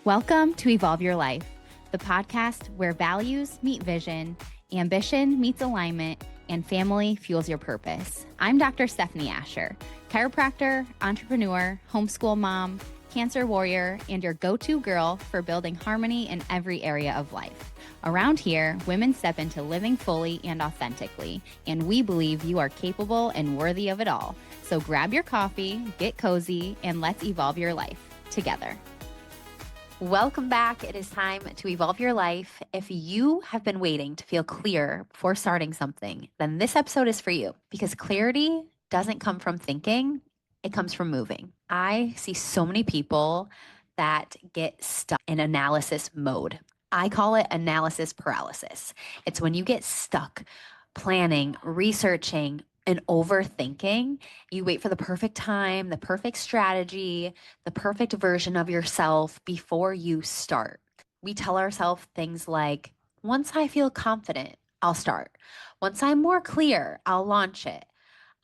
Welcome to Evolve Your Life, the podcast where values meet vision, ambition meets alignment, and family fuels your purpose. I'm Dr. Stefanie Ascher, chiropractor, entrepreneur, homeschool mom, cancer warrior, and your go-to girl for building harmony in every area of life. Around here, women step into living fully and authentically, and we believe you are capable and worthy of it all. So grab your coffee, get cozy, and let's evolve your life together. Welcome back. It is time to evolve your life. If you have been waiting to feel clear before starting something, then this episode is for you because clarity doesn't come from thinking. It comes from moving. I see so many people that get stuck in analysis mode. I call it analysis paralysis. It's when you get stuck planning, researching, and overthinking. You wait for the perfect time, the perfect strategy, the perfect version of yourself before you start. We tell ourselves things like, once I feel confident, I'll start. Once I'm more clear, I'll launch it.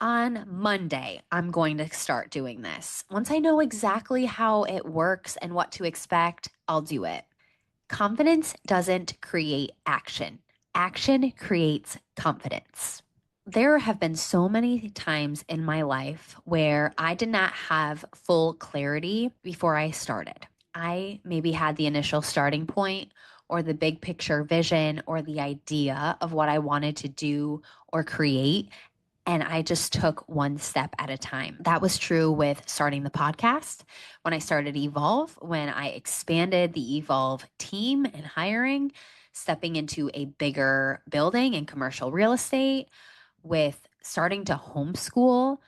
On Monday, I'm going to start doing this. Once I know exactly how it works and what to expect, I'll do it. Confidence doesn't create action. Action creates confidence. There have been so many times in my life where I did not have full clarity before I started. I maybe had the initial starting point or the big picture vision or the idea of what I wanted to do or create, and I just took one step at a time. That was true with starting the podcast, when I started Evolve, when I expanded the Evolve team and hiring, stepping into a bigger building and commercial real estate, with starting to homeschool,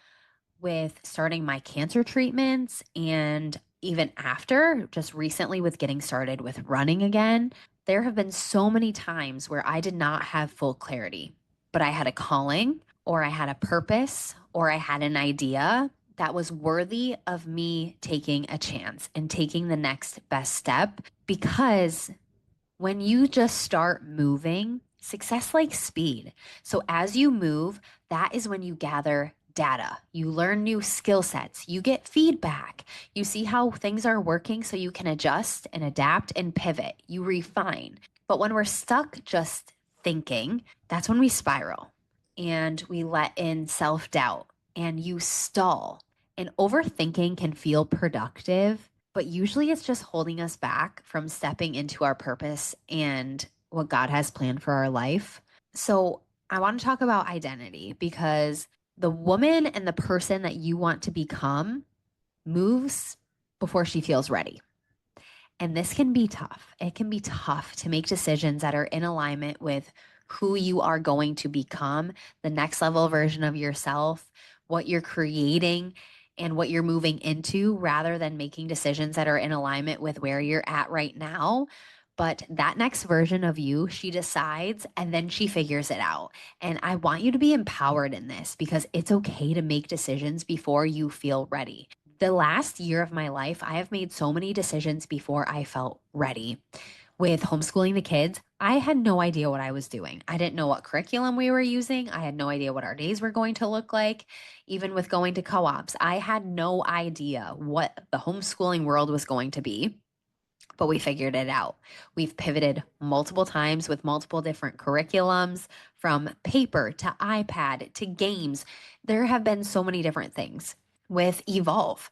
with starting my cancer treatments, and even after, just recently with getting started with running again. There have been so many times where I did not have full clarity, but I had a calling, or I had a purpose, or I had an idea that was worthy of me taking a chance and taking the next best step. Because when you just start moving, success likes speed. So as you move, that is when you gather data. You learn new skill sets. You get feedback. You see how things are working so you can adjust and adapt and pivot. You refine. But when we're stuck just thinking, that's when we spiral and we let in self-doubt and you stall. And overthinking can feel productive, but usually it's just holding us back from stepping into our purpose and what God has planned for our life. So I want to talk about identity, because the woman and the person that you want to become moves before she feels ready. And this can be tough. It can be tough to make decisions that are in alignment with who you are going to become, the next level version of yourself, what you're creating, and what you're moving into, rather than making decisions that are in alignment with where you're at right now. But that next version of you, she decides and then she figures it out. And I want you to be empowered in this, because it's okay to make decisions before you feel ready. The last year of my life, I have made so many decisions before I felt ready. With homeschooling the kids, I had no idea what I was doing. I didn't know what curriculum we were using. I had no idea what our days were going to look like. Even with going to co-ops, I had no idea what the homeschooling world was going to be, but we figured it out. We've pivoted multiple times with multiple different curriculums, from paper to iPad to games. There have been so many different things. With Evolve,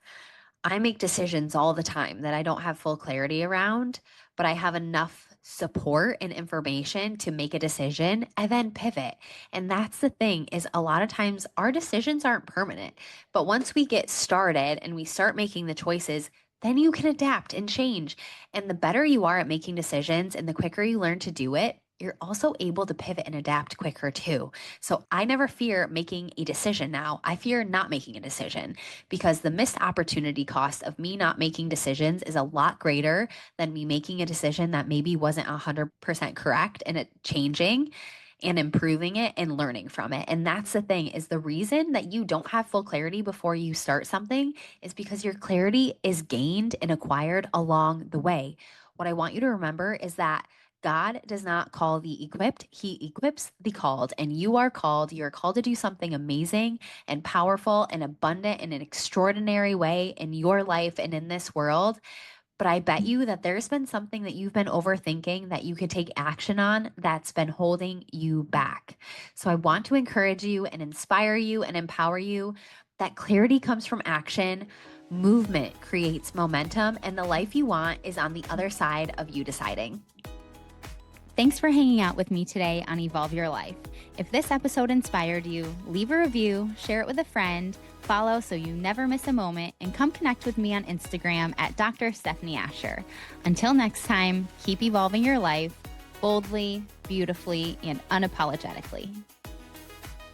I make decisions all the time that I don't have full clarity around, but I have enough support and information to make a decision and then pivot. And that's the thing, is a lot of times our decisions aren't permanent, but once we get started and we start making the choices, then you can adapt and change. And the better you are at making decisions and the quicker you learn to do it, you're also able to pivot and adapt quicker too. So I never fear making a decision now. I fear not making a decision, because the missed opportunity cost of me not making decisions is a lot greater than me making a decision that maybe wasn't 100% correct, and it changing and improving it and learning from it. And that's the thing, is the reason that you don't have full clarity before you start something is because your clarity is gained and acquired along the way. What I want you to remember is that God does not call the equipped, he equips the called. And you are called. You're called to do something amazing and powerful and abundant in an extraordinary way in your life and in this world. but I bet you that there's been something that you've been overthinking that you could take action on that's been holding you back. So I want to encourage you and inspire you and empower you that clarity comes from action, movement creates momentum, and the life you want is on the other side of you deciding. Thanks for hanging out with me today on Evolve Your Life. If this episode inspired you, leave a review, share it with a friend, follow so you never miss a moment, and come connect with me on Instagram at Dr. Stefanie Ascher. Until next time, keep evolving your life boldly, beautifully, and unapologetically.